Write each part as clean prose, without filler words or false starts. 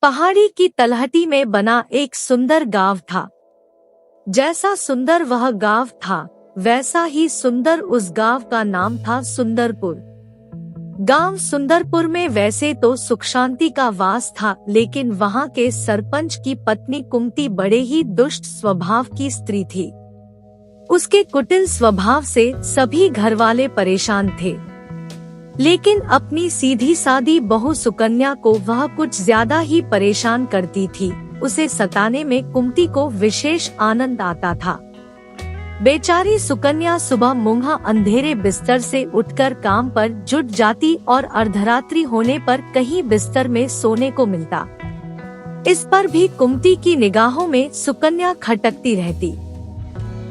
पहाड़ी की तलहटी में बना एक सुंदर गांव था। जैसा सुंदर वह गांव था, वैसा ही सुंदर उस गांव का नाम था सुंदरपुर। गांव सुंदरपुर में वैसे तो सुख शांति का वास था, लेकिन वहां के सरपंच की पत्नी कुमती बड़े ही दुष्ट स्वभाव की स्त्री थी। उसके कुटिल स्वभाव से सभी घरवाले परेशान थे, लेकिन अपनी सीधी सादी बहू सुकन्या को वह कुछ ज्यादा ही परेशान करती थी। उसे सताने में कुमती को विशेष आनंद आता था। बेचारी सुकन्या सुबह मुंह अंधेरे बिस्तर से उठकर काम पर जुट जाती और अर्धरात्रि होने पर कहीं बिस्तर में सोने को मिलता। इस पर भी कुमती की निगाहों में सुकन्या खटकती रहती।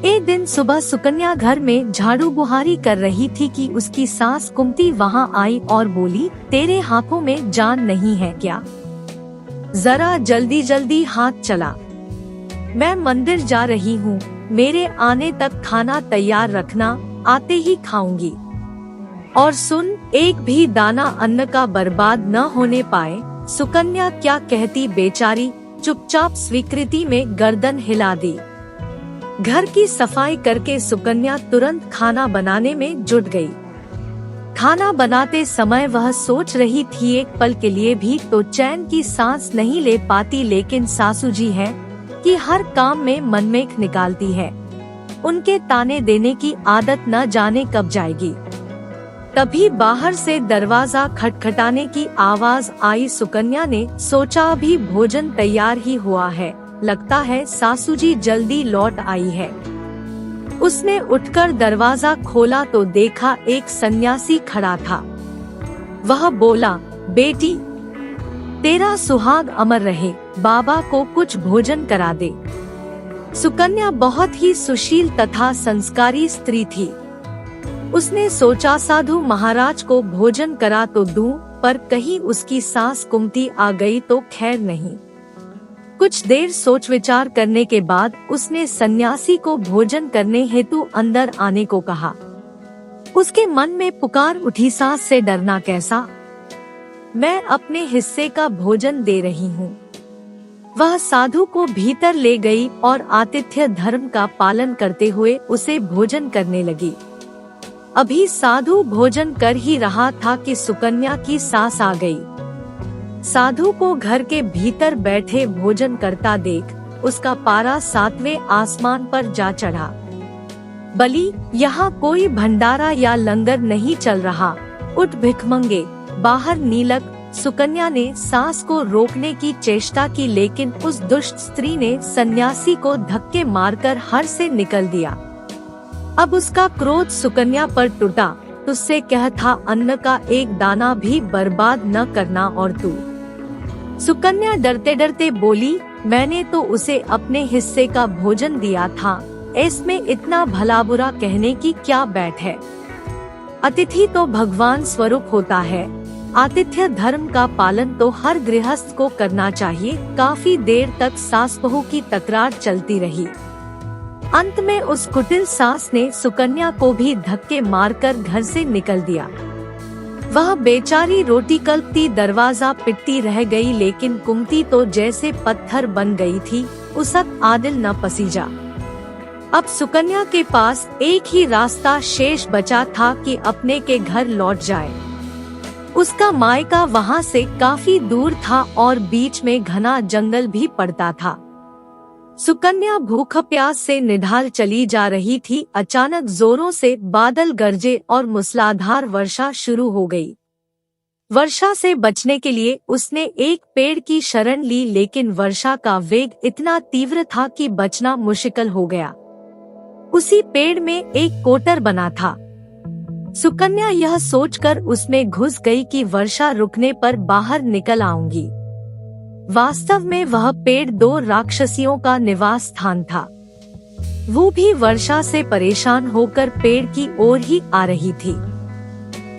एक दिन सुबह सुकन्या घर में झाड़ू बुहारी कर रही थी कि उसकी सास कुमती वहां आई और बोली, तेरे हाथों में जान नहीं है क्या? जरा जल्दी जल्दी हाथ चला। मैं मंदिर जा रही हूँ, मेरे आने तक खाना तैयार रखना, आते ही खाऊंगी। और सुन, एक भी दाना अन्न का बर्बाद न होने पाए। सुकन्या क्या कहती, बेचारी चुपचाप स्वीकृति में गर्दन हिला दी। घर की सफाई करके सुकन्या तुरंत खाना बनाने में जुट गई। खाना बनाते समय वह सोच रही थी, एक पल के लिए भी तो चैन की सांस नहीं ले पाती, लेकिन सासू जी है कि हर काम में मनमेख निकालती है। उनके ताने देने की आदत न जाने कब जाएगी। तभी बाहर से दरवाजा खटखटाने की आवाज आई। सुकन्या ने सोचा अभी भोजन तैयार ही हुआ है, लगता है सासू जी जल्दी लौट आई है। उसने उठकर दरवाजा खोला तो देखा एक सन्यासी खड़ा था। वह बोला, बेटी तेरा सुहाग अमर रहे, बाबा को कुछ भोजन करा दे। सुकन्या बहुत ही सुशील तथा संस्कारी स्त्री थी। उसने सोचा साधु महाराज को भोजन करा तो दूं, पर कहीं उसकी सास कुमती आ गई तो खैर नहीं। कुछ देर सोच विचार करने के बाद उसने सन्यासी को भोजन करने हेतु अंदर आने को कहा। उसके मन में पुकार उठी, सास से डरना कैसा, मैं अपने हिस्से का भोजन दे रही हूँ। वह साधु को भीतर ले गई और आतिथ्य धर्म का पालन करते हुए उसे भोजन करने लगी। अभी साधु भोजन कर ही रहा था कि सुकन्या की सास आ गई। साधु को घर के भीतर बैठे भोजन करता देख उसका पारा 7वें आसमान पर जा चढ़ा। बली, यहाँ कोई भंडारा या लंगर नहीं चल रहा, उठ भिखमंगे, बाहर नीलक। सुकन्या ने सास को रोकने की चेष्टा की, लेकिन उस दुष्ट स्त्री ने सन्यासी को धक्के मारकर हर से निकल दिया। अब उसका क्रोध सुकन्या पर टूटा। तुझसे कहा था अन्न का एक दाना भी बर्बाद न करना, और तू। सुकन्या डरते डरते बोली, मैंने तो उसे अपने हिस्से का भोजन दिया था, इसमें इतना भला बुरा कहने की क्या बैठ है? अतिथि तो भगवान स्वरूप होता है। आतिथ्य धर्म का पालन तो हर गृहस्थ को करना चाहिए। काफी देर तक सास बहू की तकरार चलती रही। अंत में उस कुटिल सास ने सुकन्या को भी धक्के मारकर घर से निकल दिया। वह बेचारी रोटी कल्पती दरवाजा पिटती रह गई, लेकिन कुमती तो जैसे पत्थर बन गई थी, उसक आदिल न पसीजा। अब सुकन्या के पास एक ही रास्ता शेष बचा था कि अपने के घर लौट जाए। उसका मायका वहाँ से काफी दूर था और बीच में घना जंगल भी पड़ता था। सुकन्या भूख प्यास से निढाल चली जा रही थी। अचानक जोरों से बादल गरजे और मूसलाधार वर्षा शुरू हो गई। वर्षा से बचने के लिए उसने एक पेड़ की शरण ली, लेकिन वर्षा का वेग इतना तीव्र था कि बचना मुश्किल हो गया। उसी पेड़ में एक कोटर बना था। सुकन्या यह सोचकर उसमें घुस गई कि वर्षा रुकने पर बाहर निकल आऊंगी। वास्तव में वह पेड़ 2 राक्षसियों का निवास स्थान था। वो भी वर्षा से परेशान होकर पेड़ की ओर ही आ रही थी।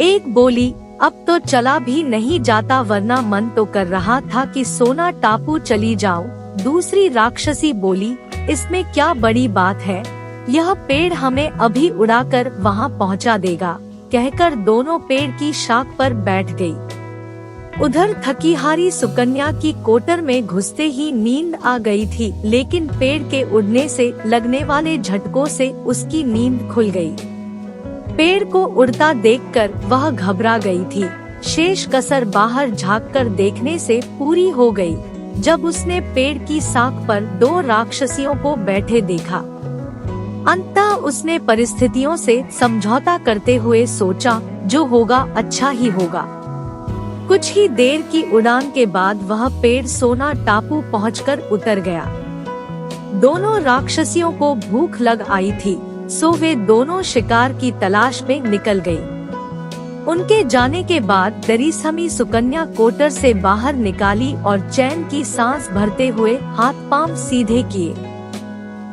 एक बोली, अब तो चला भी नहीं जाता, वरना मन तो कर रहा था कि सोना टापू चली जाऊं। दूसरी राक्षसी बोली, इसमें क्या बड़ी बात है, यह पेड़ हमें अभी उड़ाकर वहां पहुंचा देगा। कहकर दोनों पेड़ की शाख पर बैठ गई। उधर थकी हारी सुकन्या की कोटर में घुसते ही नींद आ गई थी, लेकिन पेड़ के उड़ने से लगने वाले झटकों से उसकी नींद खुल गई। पेड़ को उड़ता देखकर वह घबरा गई थी। शेष कसर बाहर झांककर देखने से पूरी हो गई, जब उसने पेड़ की साख पर 2 राक्षसियों को बैठे देखा। अंततः उसने परिस्थितियों से समझौता करते हुए सोचा, जो होगा अच्छा ही होगा। कुछ ही देर की उड़ान के बाद वह पेड़ सोना टापू पहुंचकर उतर गया। दोनों राक्षसियों को भूख लग आई थी, सो वे दोनों शिकार की तलाश में निकल गई। उनके जाने के बाद दरिसहमी सुकन्या कोटर से बाहर निकाली और चैन की सांस भरते हुए हाथ पांव सीधे किए।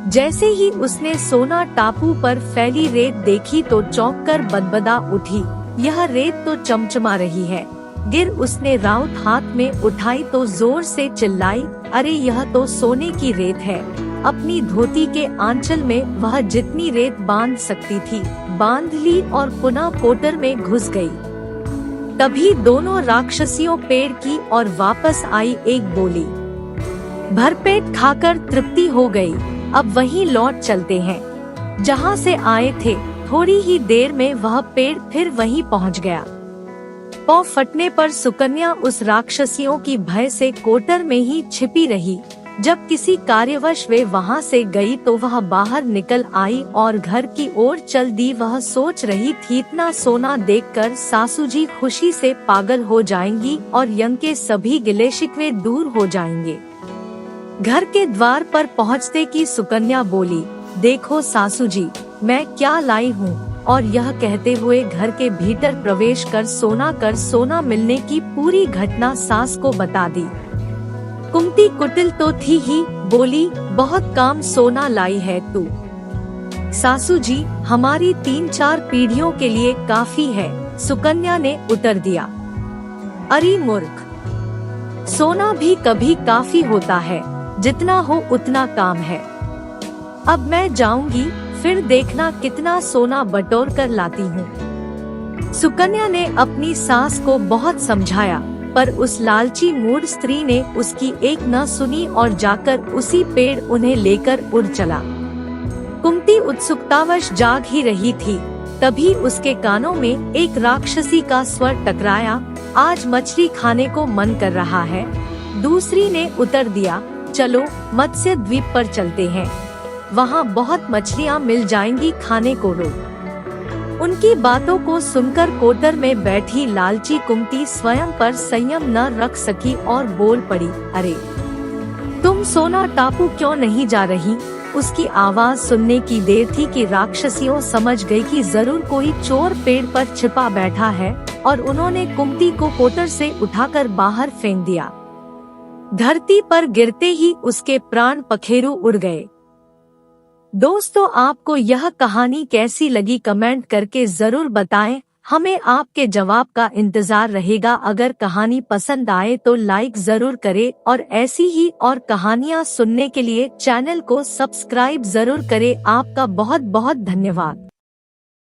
जैसे ही उसने सोना टापू पर फैली रेत देखी तो चौंककर बदबदा उठी। यह रेत तो चमचमा रही है। गिर उसने राउत हाथ में उठाई तो जोर से चिल्लाई, अरे यह तो सोने की रेत है। अपनी धोती के आंचल में वह जितनी रेत बांध सकती थी बांध ली और पुनः कोटर में घुस गई। तभी दोनों राक्षसियों पेड़ की और वापस आई। एक बोली, भरपेट खाकर तृप्ति हो गई, अब वहीं लौट चलते हैं जहाँ से आए थे। थोड़ी ही देर में वह पेड़ फिर वहीं पहुँच गया। पाँव फटने पर सुकन्या उस राक्षसियों की भय से कोटर में ही छिपी रही। जब किसी कार्यवश वे वहां से गई तो वह बाहर निकल आई और घर की ओर चल दी। वह सोच रही थी, इतना सोना देखकर सासू जी खुशी से पागल हो जाएंगी और यंग के सभी गिले शिकवे दूर हो जाएंगे। घर के द्वार पर पहुँचते की सुकन्या बोली, देखो सासू जी, मैं क्या लाई हूँ। और यह कहते हुए घर के भीतर प्रवेश कर सोना मिलने की पूरी घटना सास को बता दी। कुंती कुटिल तो थी ही, बोली, बहुत काम सोना लाई है तू। सासू जी, हमारी 3-4 पीढ़ियों के लिए काफी है, सुकन्या ने उत्तर दिया। अरे मूर्ख, सोना भी कभी काफी होता है, जितना हो उतना काम है। अब मैं जाऊंगी, फिर देखना कितना सोना बटोर कर लाती हूँ। सुकन्या ने अपनी सास को बहुत समझाया, पर उस लालची मूढ़ स्त्री ने उसकी एक न सुनी और जाकर उसी पेड़ उन्हें लेकर उड़ चला। कुंती उत्सुकतावश जाग ही रही थी, तभी उसके कानों में एक राक्षसी का स्वर टकराया, आज मछली खाने को मन कर रहा है। दूसरी ने उत्तर दिया, चलो मत्स्य द्वीप पर चलते हैं, वहाँ बहुत मछलियाँ मिल जाएंगी खाने को। उनकी बातों को सुनकर कोटर में बैठी लालची कुंती स्वयं पर संयम न रख सकी और बोल पड़ी, अरे तुम सोना टापू क्यों नहीं जा रही। उसकी आवाज सुनने की देर थी कि राक्षसियों समझ गई कि जरूर कोई चोर पेड़ पर छिपा बैठा है और उन्होंने कुंती को कोटर से उठाकर बाहर फेंक दिया। धरती पर गिरते ही उसके प्राण पखेरु उड़ गए। दोस्तों, आपको यह कहानी कैसी लगी कमेंट करके जरूर बताएं, हमें आपके जवाब का इंतजार रहेगा। अगर कहानी पसंद आए तो लाइक जरूर करें और ऐसी ही और कहानियाँ सुनने के लिए चैनल को सब्सक्राइब जरूर करें। आपका बहुत बहुत धन्यवाद।